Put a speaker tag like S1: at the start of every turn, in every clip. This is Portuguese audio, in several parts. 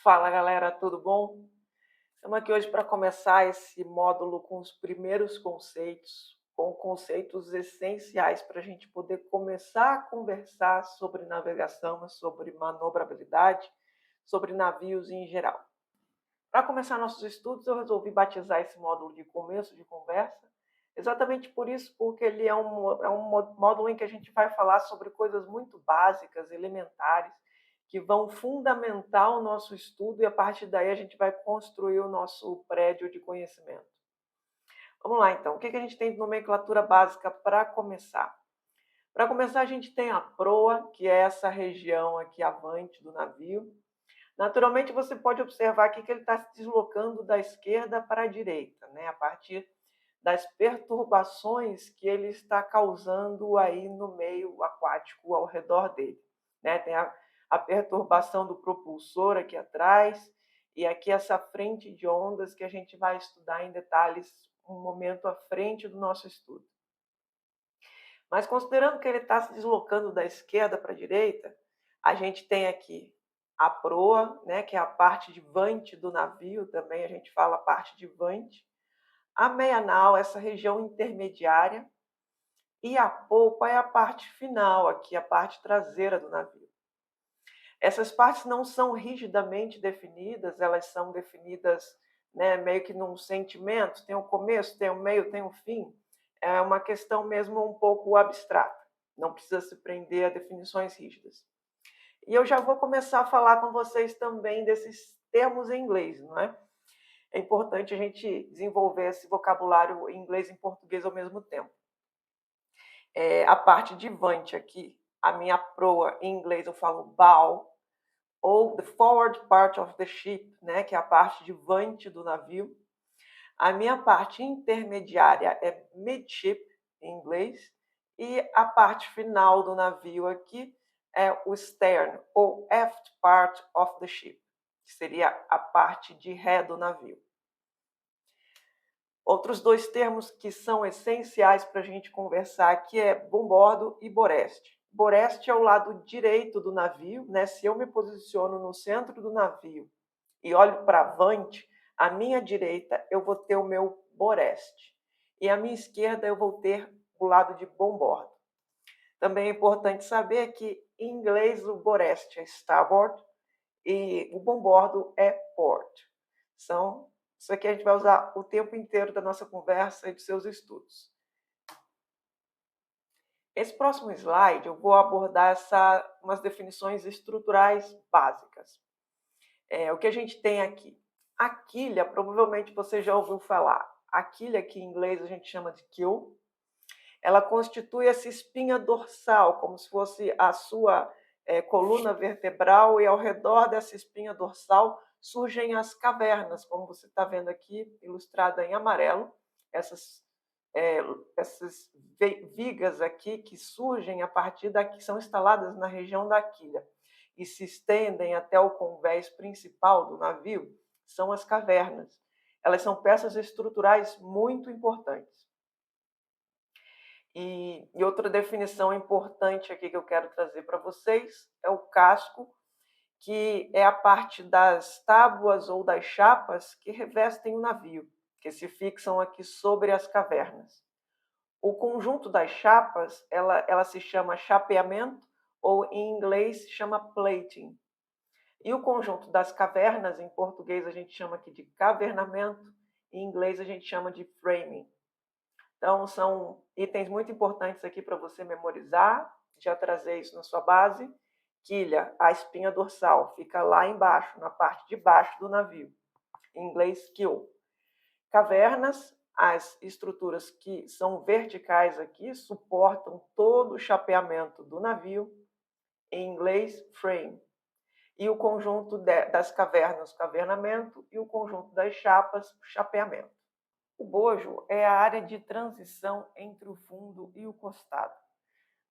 S1: Fala galera, tudo bom? Estamos aqui hoje para começar esse módulo com os primeiros conceitos, com conceitos essenciais para a gente poder começar a conversar sobre navegação, sobre manobrabilidade, sobre navios em geral. Para começar nossos estudos, eu resolvi batizar esse módulo de começo de conversa, exatamente por isso, porque ele é um módulo em que a gente vai falar sobre coisas muito básicas, elementares, que vão fundamentar o nosso estudo e a partir daí a gente vai construir o nosso prédio de conhecimento. Vamos lá então, o que a gente tem de nomenclatura básica para começar? Para começar, a gente tem a proa, que é essa região aqui avante do navio. Naturalmente, você pode observar aqui que ele está se deslocando da esquerda para a direita, né? A partir das perturbações que ele está causando aí no meio aquático ao redor dele, né? Tem a perturbação do propulsor aqui atrás e aqui essa frente de ondas que a gente vai estudar em detalhes um momento à frente do nosso estudo. Mas considerando que ele está se deslocando da esquerda para a direita, a gente tem aqui a proa, né, que é a parte de vante do navio, também a gente fala a parte de vante, a meia-nau, essa região intermediária, e a polpa é a parte final, aqui a parte traseira do navio. Essas partes não são rigidamente definidas, elas são definidas, né, meio que num sentimento, tem o começo, tem o meio, tem o fim. É uma questão mesmo um pouco abstrata, não precisa se prender a definições rígidas. E eu já vou começar a falar com vocês também desses termos em inglês, não é? É importante a gente desenvolver esse vocabulário em inglês e em português ao mesmo tempo. A parte de vante aqui, a minha proa em inglês eu falo bow, ou the forward part of the ship, né, que é a parte de vante do navio. A minha parte intermediária é midship, em inglês, e a parte final do navio aqui é o stern, ou aft part of the ship, que seria a parte de ré do navio. Outros dois termos que são essenciais para a gente conversar aqui é bombordo e boreste. Boreste é o lado direito do navio, né? Se eu me posiciono no centro do navio e olho para avante, à minha direita eu vou ter o meu boreste e à minha esquerda eu vou ter o lado de bombordo. Também é importante saber que em inglês o boreste é starboard e o bombordo é port. Isso aqui a gente vai usar o tempo inteiro da nossa conversa e dos seus estudos. Esse próximo slide eu vou abordar umas definições estruturais básicas. O que a gente tem aqui? A quilha, provavelmente você já ouviu falar. A quilha, que em inglês a gente chama de keel, ela constitui essa espinha dorsal, como se fosse a sua coluna vertebral, e ao redor dessa espinha dorsal surgem as cavernas, como você está vendo aqui, ilustrada em amarelo, essas vigas aqui que surgem a partir daqui, são instaladas na região da quilha e se estendem até o convés principal do navio, são as cavernas. Elas são peças estruturais muito importantes. E outra definição importante aqui que eu quero trazer para vocês é o casco, que é a parte das tábuas ou das chapas que revestem o navio, que se fixam aqui sobre as cavernas. O conjunto das chapas, ela se chama chapeamento, ou em inglês se chama plating. E o conjunto das cavernas, em português a gente chama aqui de cavernamento, em inglês a gente chama de framing. Então, são itens muito importantes aqui para você memorizar, já trazer isso na sua base. Quilha, a espinha dorsal, fica lá embaixo, na parte de baixo do navio. Em inglês, keel. Cavernas, as estruturas que são verticais aqui, suportam todo o chapeamento do navio. Em inglês, frame. E o conjunto das cavernas, cavernamento, e o conjunto das chapas, chapeamento. O bojo é a área de transição entre o fundo e o costado.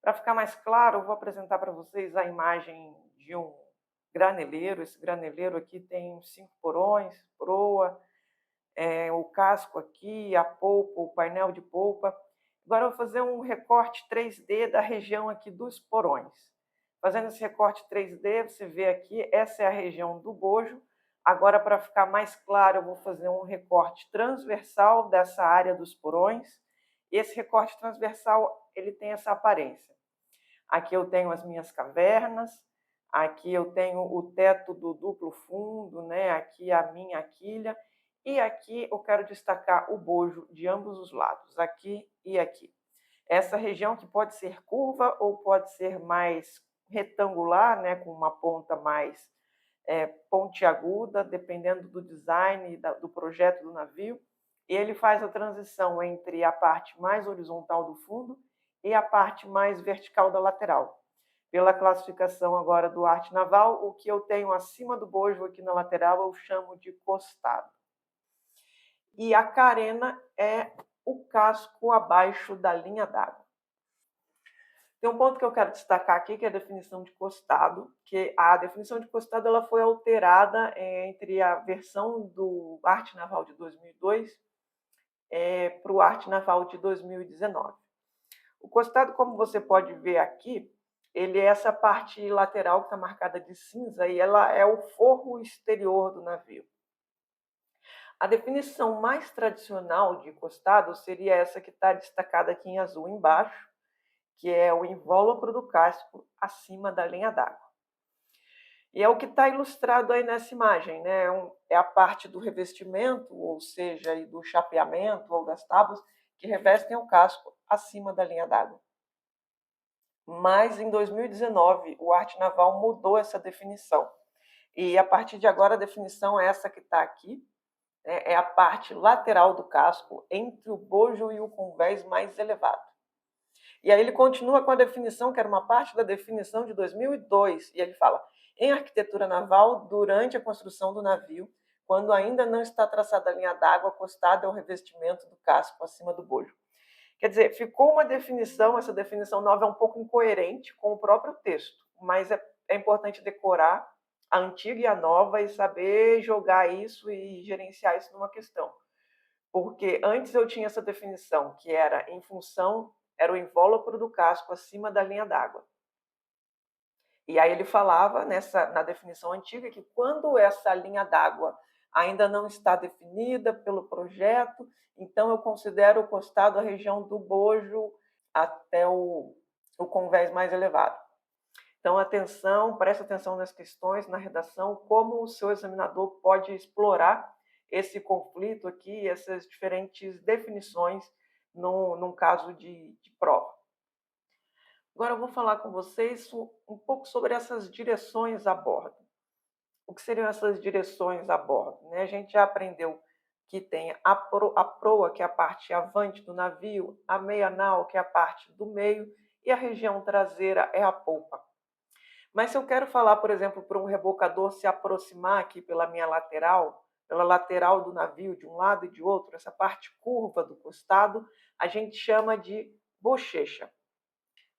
S1: Para ficar mais claro, eu vou apresentar para vocês a imagem de um graneleiro. Esse graneleiro aqui tem 5 porões, proa, o casco aqui, a polpa, o painel de polpa. Agora eu vou fazer um recorte 3D da região aqui dos porões. Fazendo esse recorte 3D, você vê aqui, essa é a região do bojo. Agora, para ficar mais claro, eu vou fazer um recorte transversal dessa área dos porões. E esse recorte transversal, ele tem essa aparência. Aqui eu tenho as minhas cavernas, aqui eu tenho o teto do duplo fundo, né? Aqui a minha quilha, e aqui eu quero destacar o bojo de ambos os lados, aqui e aqui. Essa região que pode ser curva ou pode ser mais retangular, né? Com uma ponta mais pontiaguda, dependendo do design do projeto do navio. E ele faz a transição entre a parte mais horizontal do fundo e a parte mais vertical da lateral. Pela classificação agora do arte naval, o que eu tenho acima do bojo aqui na lateral eu chamo de costado. E a carena é o casco abaixo da linha d'água. Tem um ponto que eu quero destacar aqui, que é a definição de costado, que a definição de costado ela foi alterada entre a versão do arte naval de 2002 para o arte naval de 2019. O costado, como você pode ver aqui, ele é essa parte lateral que está marcada de cinza e ela é o forro exterior do navio. A definição mais tradicional de costado seria essa que está destacada aqui em azul embaixo, que é o invólucro do casco acima da linha d'água. E é o que está ilustrado aí nessa imagem, né? É a parte do revestimento, ou seja, do chapeamento ou das tábuas que revestem o casco acima da linha d'água. Mas em 2019 o arte naval mudou essa definição. E a partir de agora a definição é essa que está aqui, né? É a parte lateral do casco entre o bojo e o convés mais elevado. E aí ele continua com a definição, que era uma parte da definição de 2002, e ele fala: em arquitetura naval, durante a construção do navio, quando ainda não está traçada a linha d'água, acostada ao revestimento do casco acima do bojo. Quer dizer, ficou uma definição, essa definição nova é um pouco incoerente com o próprio texto, mas é importante decorar a antiga e a nova e saber jogar isso e gerenciar isso numa questão. Porque antes eu tinha essa definição, que era em função, era o invólucro do casco acima da linha d'água. E aí ele falava na definição antiga que quando essa linha d'água ainda não está definida pelo projeto, então eu considero o costado a região do bojo até o convés mais elevado. Então, preste atenção nas questões, na redação, como o seu examinador pode explorar esse conflito aqui, essas diferentes definições num caso de prova. Agora eu vou falar com vocês um pouco sobre essas direções a bordo. O que seriam essas direções a bordo? A gente já aprendeu que tem a proa, que é a parte avante do navio, a meia-nau, que é a parte do meio, e a região traseira é a polpa. Mas se eu quero falar, por exemplo, para um rebocador se aproximar aqui pela minha lateral, pela lateral do navio, de um lado e de outro, essa parte curva do costado, a gente chama de bochecha.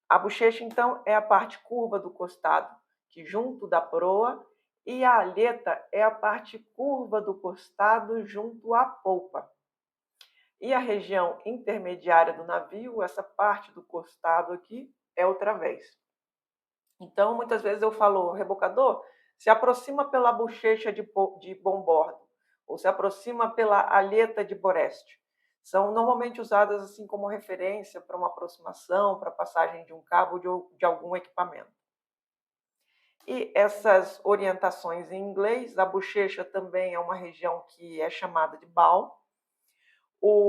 S1: A bochecha, então, é a parte curva do costado, que junto da proa, e a aleta é a parte curva do costado junto à polpa. E a região intermediária do navio, essa parte do costado aqui, é o través. Então, muitas vezes eu falo, rebocador, se aproxima pela bochecha de bombordo, ou se aproxima pela aleta de boreste. São normalmente usadas assim como referência para uma aproximação, para passagem de um cabo de algum equipamento. E essas orientações em inglês, a bochecha também é uma região que é chamada de bow,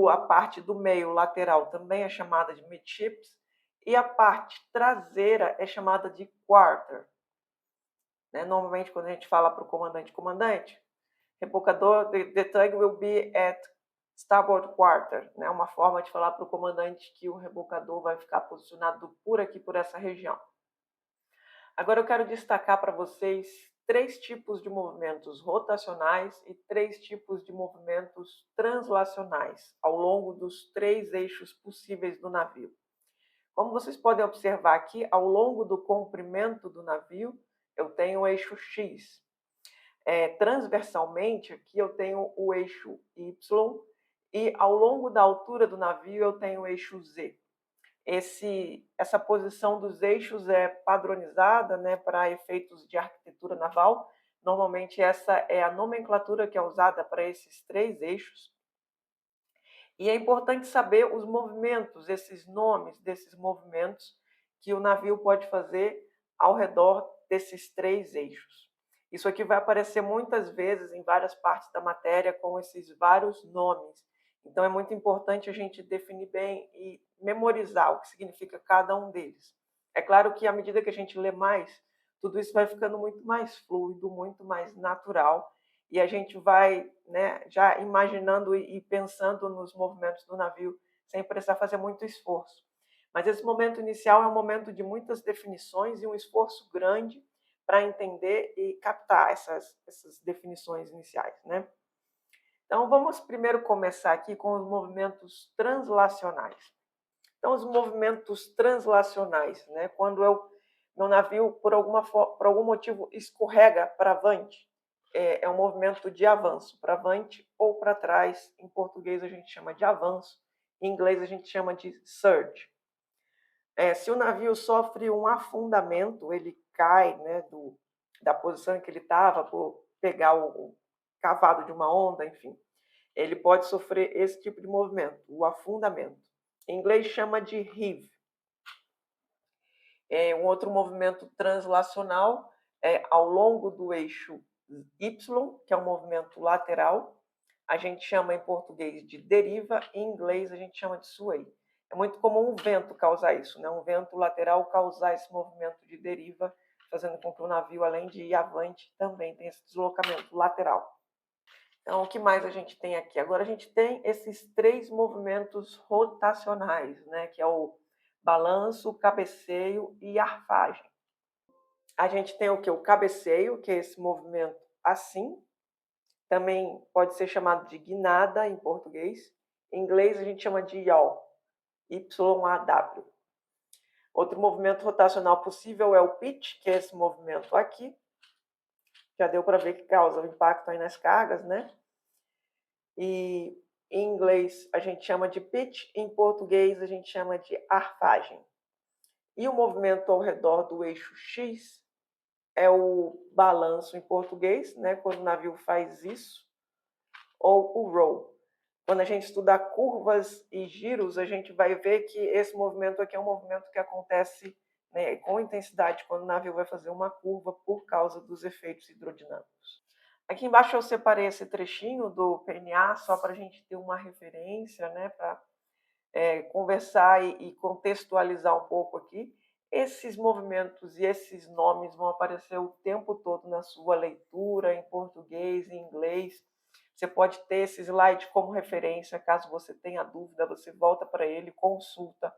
S1: a parte do meio lateral também é chamada de midships, e a parte traseira é chamada de quarter. Normalmente, quando a gente fala para o comandante, rebocador, the tug will be at starboard quarter. Uma forma de falar para o comandante que o rebocador vai ficar posicionado por aqui, por essa região. Agora eu quero destacar para vocês 3 tipos de movimentos rotacionais e 3 tipos de movimentos translacionais ao longo dos 3 eixos possíveis do navio. Como vocês podem observar aqui, ao longo do comprimento do navio, eu tenho o eixo X. Transversalmente, aqui eu tenho o eixo Y, e ao longo da altura do navio eu tenho o eixo Z. Essa posição dos eixos é padronizada para efeitos de arquitetura naval, Normalmente essa é a nomenclatura que é usada para esses 3 eixos. E é importante saber os movimentos, esses nomes desses movimentos que o navio pode fazer ao redor desses 3 eixos. Isso aqui vai aparecer muitas vezes em várias partes da matéria com esses vários nomes. Então é muito importante a gente definir bem e memorizar o que significa cada um deles. É claro que à medida que a gente lê mais, tudo isso vai ficando muito mais fluido, muito mais natural, e a gente vai, né, já imaginando e pensando nos movimentos do navio sem precisar fazer muito esforço. Mas esse momento inicial é um momento de muitas definições e um esforço grande para entender e captar essas definições iniciais, né? Então vamos primeiro começar aqui com os movimentos translacionais. Então os movimentos translacionais, né, quando meu navio por algum motivo escorrega para avante, é um movimento de avanço, para avante ou para trás. Em português a gente chama de avanço, em inglês a gente chama de surge. Se o navio sofre um afundamento, ele cai, né, da posição em que ele estava por pegar o cavado de uma onda, enfim. Ele pode sofrer esse tipo de movimento, o afundamento. Em inglês chama de heave. Um outro movimento translacional é ao longo do eixo Y, que é um movimento lateral. A gente chama em português de deriva, em inglês a gente chama de sway. É muito comum um vento causar isso, né? Um vento lateral causar esse movimento de deriva, fazendo com que o navio, além de ir avante, também tenha esse deslocamento lateral. Então, o que mais a gente tem aqui? Agora a gente tem esses 3 movimentos rotacionais, né? Que é o balanço, cabeceio e arfagem. A gente tem o que? O cabeceio, que é esse movimento assim. Também pode ser chamado de guinada em português. Em inglês a gente chama de yaw, Y-A-W. Outro movimento rotacional possível é o pitch, que é esse movimento aqui. Já deu para ver que causa o impacto aí nas cargas, né? E em inglês a gente chama de pitch, em português a gente chama de arfagem. E o movimento ao redor do eixo X é o balanço em português, né? Quando o navio faz isso, ou o roll. Quando a gente estudar curvas e giros, a gente vai ver que esse movimento aqui é um movimento que acontece, né, com intensidade quando o navio vai fazer uma curva por causa dos efeitos hidrodinâmicos. Aqui embaixo eu separei esse trechinho do PNA só para a gente ter uma referência, né, para conversar e contextualizar um pouco aqui. Esses movimentos e esses nomes vão aparecer o tempo todo na sua leitura, em português, em inglês. Você pode ter esse slide como referência, caso você tenha dúvida, você volta para ele, consulta.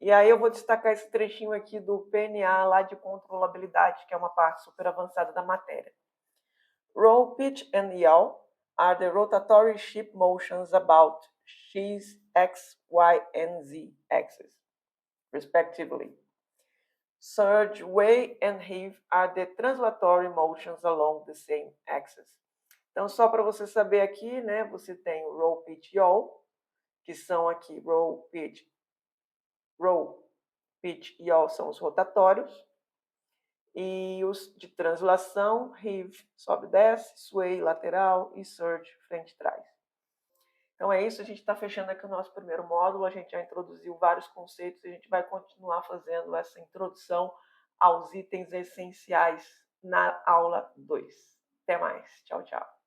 S1: E aí eu vou destacar esse trechinho aqui do PNA lá de controlabilidade, que é uma parte super avançada da matéria. Roll, pitch and yaw are the rotatory ship motions about X, X, Y, and Z axis, respectively. Surge, weigh, and heave are the translatory motions along the same axis. Então, só para você saber aqui, né, você tem o roll, pitch, yaw, que são aqui roll, pitch, yaw são os rotatórios, e os de translação, heave, sobe e desce, sway, lateral, e surge, frente e trás. Então é isso, a gente está fechando aqui o nosso primeiro módulo, a gente já introduziu vários conceitos e a gente vai continuar fazendo essa introdução aos itens essenciais na aula 2. Até mais, tchau, tchau.